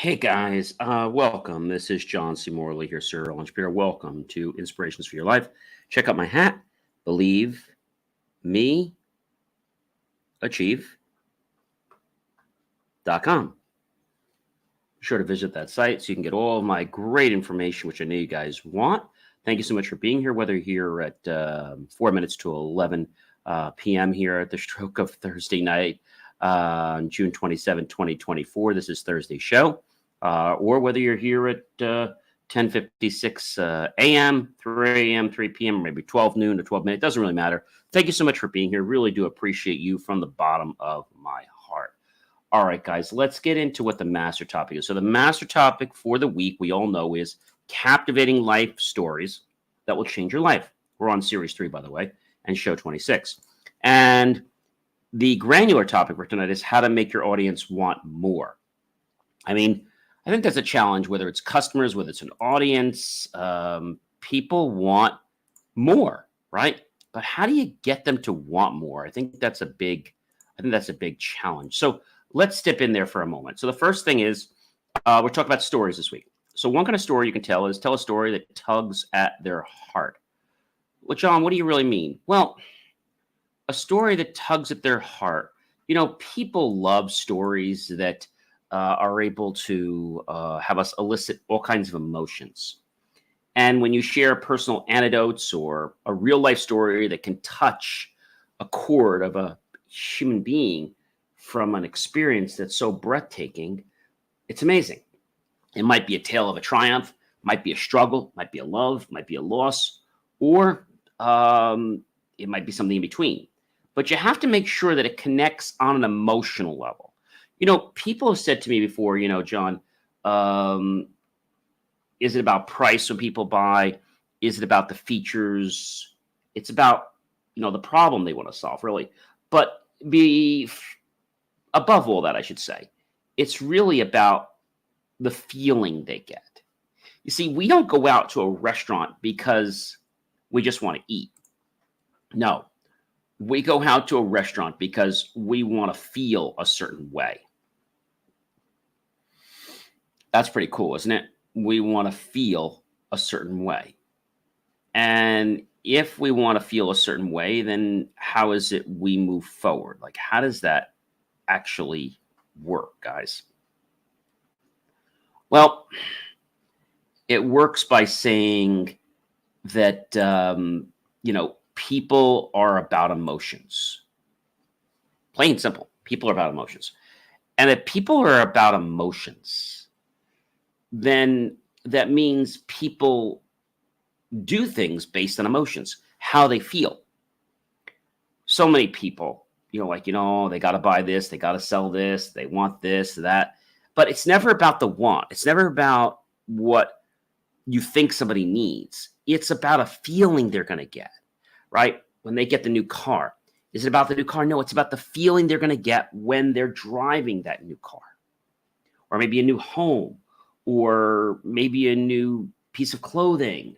Hey guys, welcome. This is John C. Morley here, serial entrepreneur. Welcome to Inspirations for Your Life. Check out my hat. Believe me, achieve.com. Be sure to visit that site so you can get all of my great information, which I know you guys want. Thank you so much for being here, whether you're at 4 minutes to 11 p.m. here at the stroke of Thursday night on June 27, 2024. This is Thursday's show. Or whether you're here at 10:56 a.m., 3 a.m., 3 p.m., or maybe 12 noon to 12 midnight. It doesn't really matter. Thank you so much for being here. Really do appreciate you from the bottom of my heart. All right, guys, let's get into what the master topic is. So the master topic for the week, we all know, is captivating life stories that will change your life. We're on series 3, by the way, and show 26. And the granular topic for tonight is how to make your audience want more. I think that's a challenge, whether it's customers, whether it's an audience. People want more, right? But how do you get them to want more? I think that's a big challenge. So let's dip in there for a moment. So the first thing is we're talking about stories this week. So one kind of story you can tell is tell a story that tugs at their heart. Well, John, what do you really mean? Well, a story that tugs at their heart. You know, people love stories that are able to have us elicit all kinds of emotions. And when you share personal anecdotes or a real life story that can touch a chord of a human being from an experience that's so breathtaking, it's amazing. It might be a tale of a triumph, might be a struggle, might be a love, might be a loss, or it might be something in between. But you have to make sure that it connects on an emotional level. You know, people have said to me before, you know, John, is it about price when people buy? Is it about the features? It's about, you know, the problem they want to solve, really. But above all that, I should say, it's really about the feeling they get. You see, we don't go out to a restaurant because we just want to eat. No, we go out to a restaurant because we want to feel a certain way. That's pretty cool, isn't it? We want to feel a certain way. And if we want to feel a certain way, then how is it we move forward? Like, how does that actually work, guys? Well, it works by saying that, you know, people are about emotions. Plain and simple. People are about emotions. And if people are about emotions, then that means people do things based on emotions, how they feel. So many people, you know, like, you know, they got to buy this, they got to sell this, they want this, that. But it's never about the want. It's never about what you think somebody needs. It's about a feeling they're going to get, right? When they get the new car. Is it about the new car? No, it's about the feeling they're going to get when they're driving that new car. Or maybe a new home. Or maybe a new piece of clothing,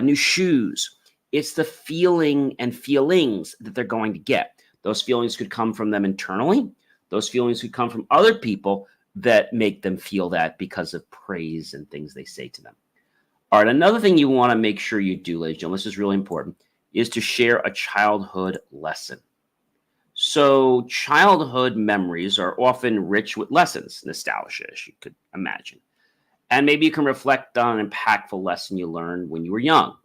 new shoes. It's the feeling and feelings that they're going to get. Those feelings could come from them internally. Those feelings could come from other people that make them feel that because of praise and things they say to them. All right, another thing you want to make sure you do, ladies and gentlemen, this is really important, is to share a childhood lesson. So childhood memories are often rich with lessons, nostalgia, as you could imagine. And maybe you can reflect on an impactful lesson you learned when you were young.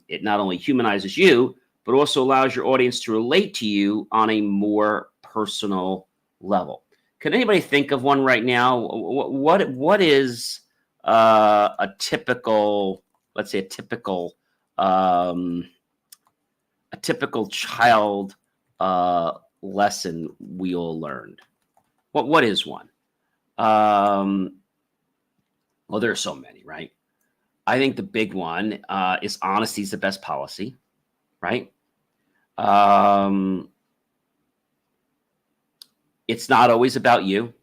It not only humanizes you, but also allows your audience to relate to you on a more personal level. Can anybody think of one right now? What is a typical, let's say a typical child lesson we all learned? What is one? Well, there are so many, right? I think the big one is honesty is the best policy, right? It's not always about you,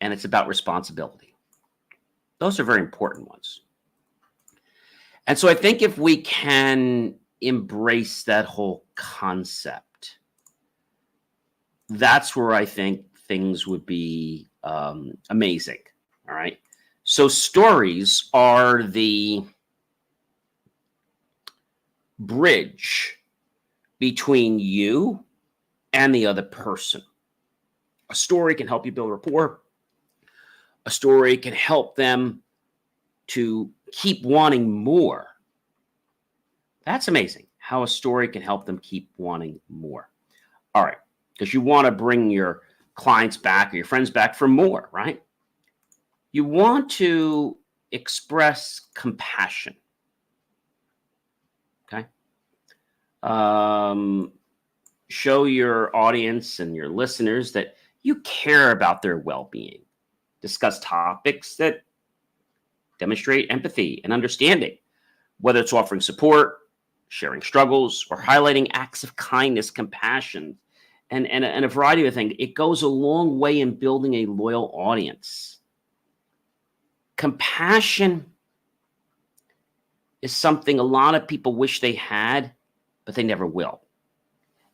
and it's about responsibility. Those are very important ones. And so I think if we can embrace that whole concept, that's where I think things would be amazing. All right. So stories are the bridge between you and the other person. A story can help you build rapport. A story can help them to keep wanting more. That's amazing how a story can help them keep wanting more. All right. Because you want to bring your clients back or your friends back for more, right? You want to express compassion. Okay. Show your audience and your listeners that you care about their well-being. Discuss topics that demonstrate empathy and understanding, whether it's offering support, sharing struggles, or highlighting acts of kindness, compassion, and a variety of things. It goes a long way in building a loyal audience. Compassion is something a lot of people wish they had, but they never will.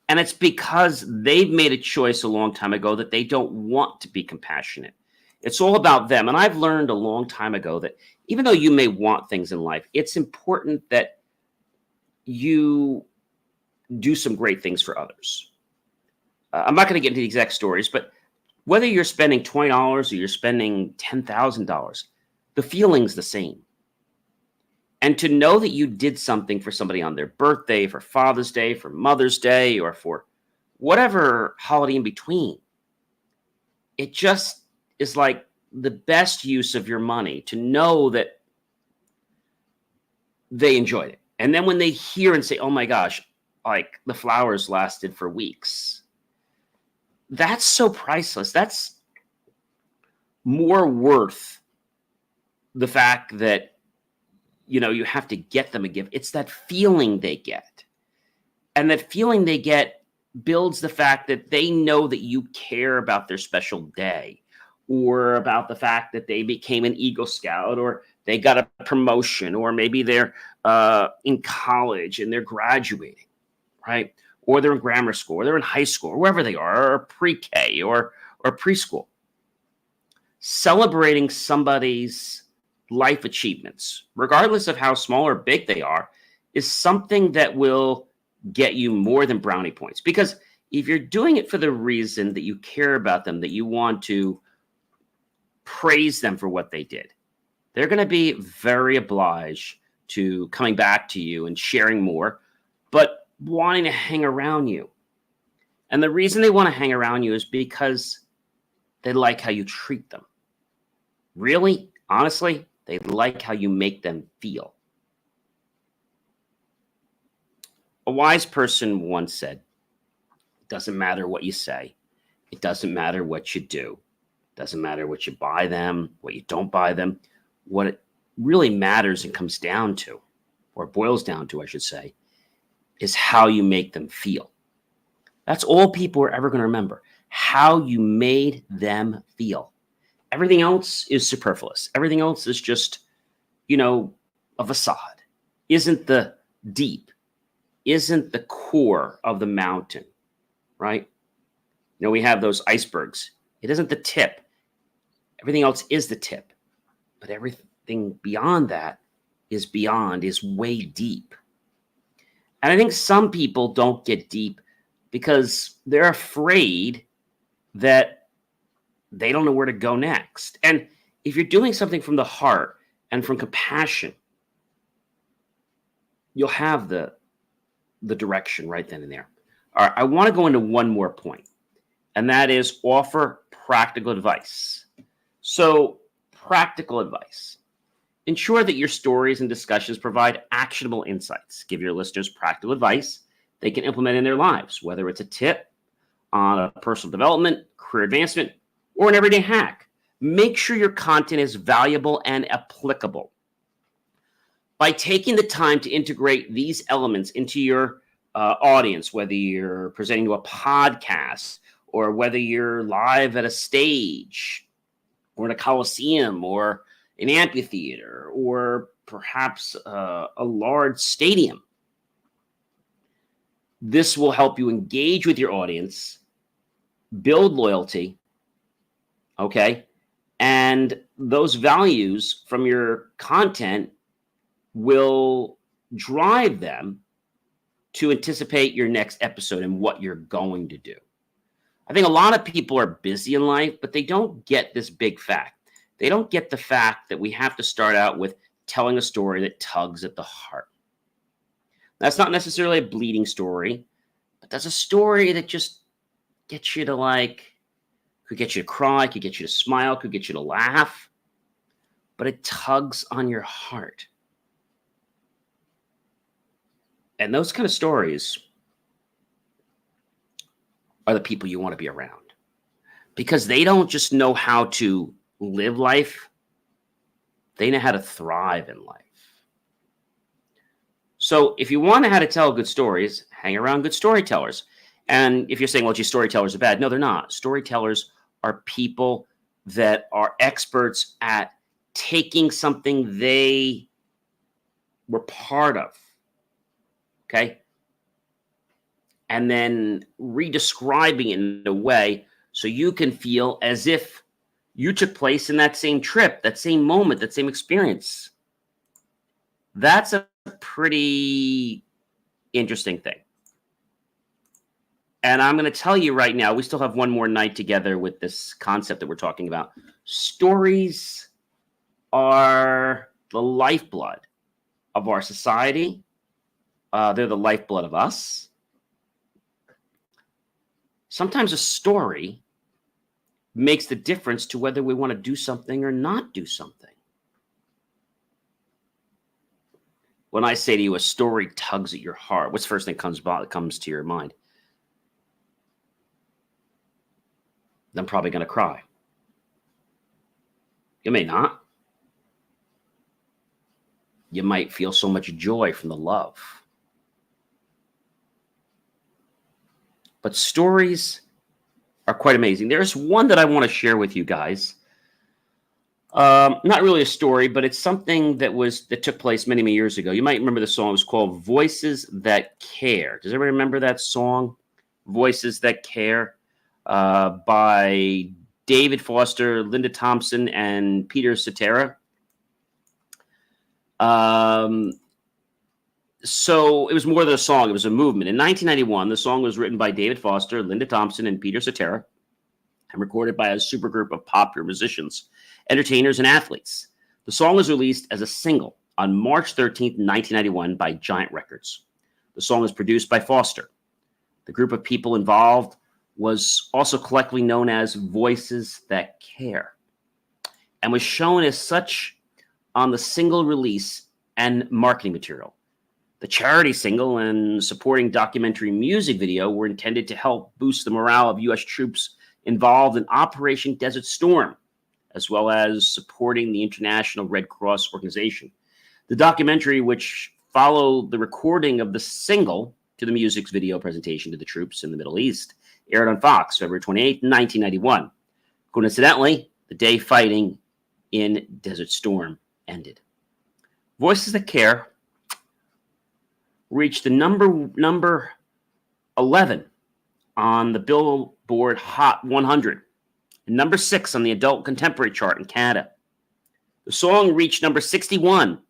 And it's because they've made a choice a long time ago that they don't want to be compassionate. It's all about them. And I've learned a long time ago that even though you may want things in life, it's important that you do some great things for others. I'm not going to get into the exact stories, but whether you're spending $20 or you're spending $10,000, the feeling's the same. And to know that you did something for somebody on their birthday, for Father's Day, for Mother's Day, or for whatever holiday in between, it just is like the best use of your money to know that they enjoyed it. And then when they hear and say, oh my gosh, like the flowers lasted for weeks, that's so priceless. That's more worth the fact that you have to get them a gift. It's that feeling they get. And that feeling they get builds the fact that they know that you care about their special day, or about the fact that they became an Eagle Scout, or they got a promotion, or maybe they're in college and they're graduating, right? Or they're in grammar school, or they're in high school, or wherever they are, or pre-K or preschool. Celebrating somebody's life achievements, regardless of how small or big they are, is something that will get you more than brownie points. Because if you're doing it for the reason that you care about them, that you want to praise them for what they did, they're going to be very obliged to coming back to you and sharing more, but wanting to hang around you. And the reason they want to hang around you is because they like how you treat them. Really, honestly, they like how you make them feel. A wise person once said, it doesn't matter what you say. It doesn't matter what you do. It doesn't matter what you buy them, what you don't buy them. What it really matters and comes down to, or boils down to, I should say, is how you make them feel. That's all people are ever going to remember, how you made them feel. Everything else is superfluous. Everything else is just, a facade. Isn't the deep, isn't the core of the mountain, right? We have those icebergs. It isn't the tip. Everything else is the tip. But everything beyond that is way deep. And I think some people don't get deep because they're afraid that they don't know where to go next. And if you're doing something from the heart and from compassion, you'll have the direction right then and there. All right, I want to go into one more point, and that is offer practical advice. So, practical advice. Ensure that your stories and discussions provide actionable insights. Give your listeners practical advice they can implement in their lives, whether it's a tip on a personal development, career advancement, or an everyday hack. Make sure your content is valuable and applicable. By taking the time to integrate these elements into your audience, whether you're presenting to a podcast, or whether you're live at a stage, or in a coliseum, or an amphitheater, or perhaps a large stadium, this will help you engage with your audience, build loyalty, okay, And those values from your content will drive them to anticipate your next episode and what you're going to do. I think a lot of people are busy in life, but they don't get this big fact. They don't get the fact that we have to start out with telling a story that tugs at the heart. That's not necessarily a bleeding story, but that's a story that just gets you to could get you to cry, could get you to smile, could get you to laugh, but it tugs on your heart. And those kind of stories are the people you want to be around, because they don't just know how to live life, they know how to thrive in life. So if you want to know how to tell good stories, hang around good storytellers. And if you're saying, well, gee, storytellers are bad. No, they're not. Storytellers are people that are experts at taking something they were part of, okay, and then redescribing it in a way so you can feel as if you took place in that same trip, that same moment, that same experience. That's a pretty interesting thing. And I'm going to tell you right now, we still have one more night together with this concept that we're talking about. Stories are the lifeblood of our society. They're the lifeblood of us. Sometimes a story makes the difference to whether we want to do something or not do something. When I say to you, a story tugs at your heart, what's the first thing that comes to your mind? I'm probably going to cry. You may not. You might feel so much joy from the love. But stories are quite amazing. There's one that I want to share with you guys. Not really a story, but it's something that took place many, many years ago. You might remember the song. It was called Voices That Care. Does everybody remember that song? Voices That Care, by David Foster, Linda Thompson, and Peter Cetera. So it was more than a song. It was a movement. In 1991, the song was written by David Foster, Linda Thompson, and Peter Cetera, and recorded by a supergroup of popular musicians, entertainers, and athletes. The song was released as a single on March 13th, 1991 by Giant Records. The song was produced by Foster. The group of people involved was also collectively known as Voices That Care, and was shown as such on the single release and marketing material. The charity single and supporting documentary music video were intended to help boost the morale of U.S. troops involved in Operation Desert Storm, as well as supporting the International Red Cross Organization. The documentary, which followed the recording of the single to the music's video presentation to the troops in the Middle East, aired on Fox February 28, 1991. Coincidentally, the day fighting in Desert Storm ended. Voices That Care reached the number 11 on the Billboard Hot 100, and number 6 on the Adult Contemporary chart in Canada. The song reached number 61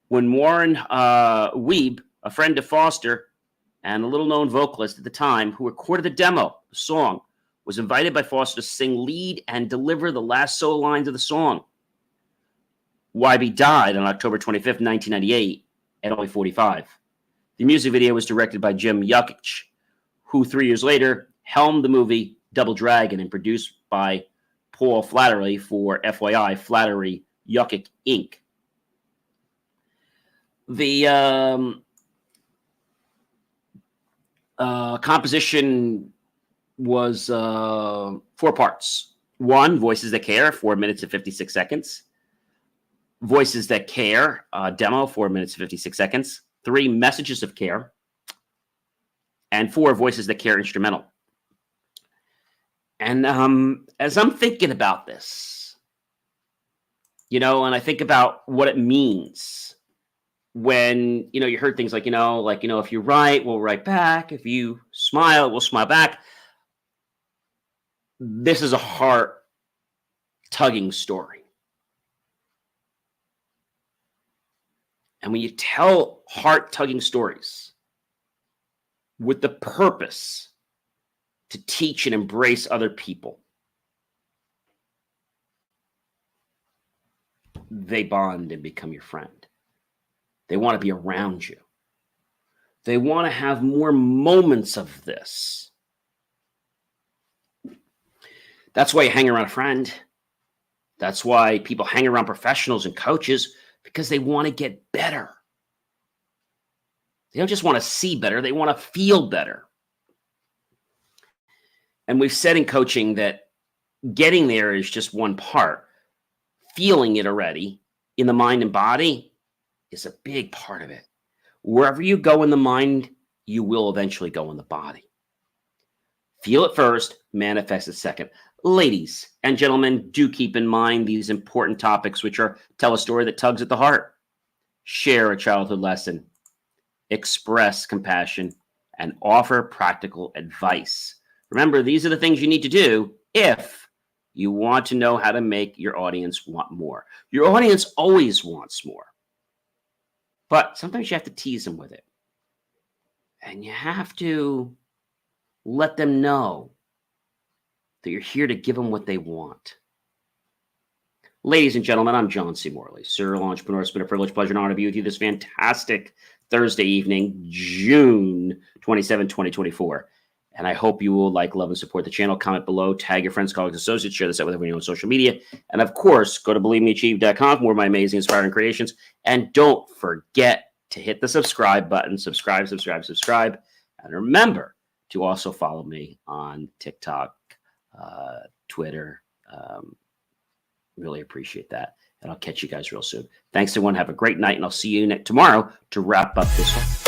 when Warren Weeb, a friend of Foster and a little-known vocalist at the time who recorded the demo of the song, was invited by Foster to sing lead and deliver the last solo lines of the song. YB died on October 25th, 1998, at only 45. The music video was directed by Jim Yukich, who 3 years later helmed the movie Double Dragon, and produced by Paul Flattery for FYI, Flattery Yukich Inc. The composition was 4 parts. 1, Voices That Care, 4 minutes and 56 seconds. Voices That Care, demo, 4 minutes and 56 seconds. 3, Messages of Care. And 4, Voices That Care, instrumental. And as I'm thinking about this, and I think about what it means when, you heard things like, if you write, we'll write back. If you smile, we'll smile back. This is a heart tugging story. And when you tell heart-tugging stories with the purpose to teach and embrace other people, they bond and become your friend. They want to be around you. They want to have more moments of this. That's why you hang around a friend. That's why people hang around professionals and coaches, because they want to get better. They don't just want to see better, they want to feel better. And we've said in coaching that getting there is just one part. Feeling it already in the mind and body is a big part of it. Wherever you go in the mind, you will eventually go in the body. Feel it first, manifest it second. Ladies and gentlemen, do keep in mind these important topics, which are tell a story that tugs at the heart, share a childhood lesson, express compassion, and offer practical advice. Remember, these are the things you need to do if you want to know how to make your audience want more. Your audience always wants more, but sometimes you have to tease them with it. And you have to let them know that you're here to give them what they want. Ladies and gentlemen, I'm John C. Morley, serial entrepreneur. It's been a privilege, pleasure, and honor to be with you this fantastic Thursday evening, June 27, 2024. And I hope you will like, love, and support the channel. Comment below, tag your friends, colleagues, associates, share this out with everyone on social media. And of course, go to believemeachieve.com for more of my amazing, inspiring creations. And don't forget to hit the subscribe button. Subscribe. And remember to also follow me on TikTok, Twitter. Really appreciate that. And I'll catch you guys real soon. Thanks, everyone. Have a great night. And I'll see you tomorrow to wrap up this one.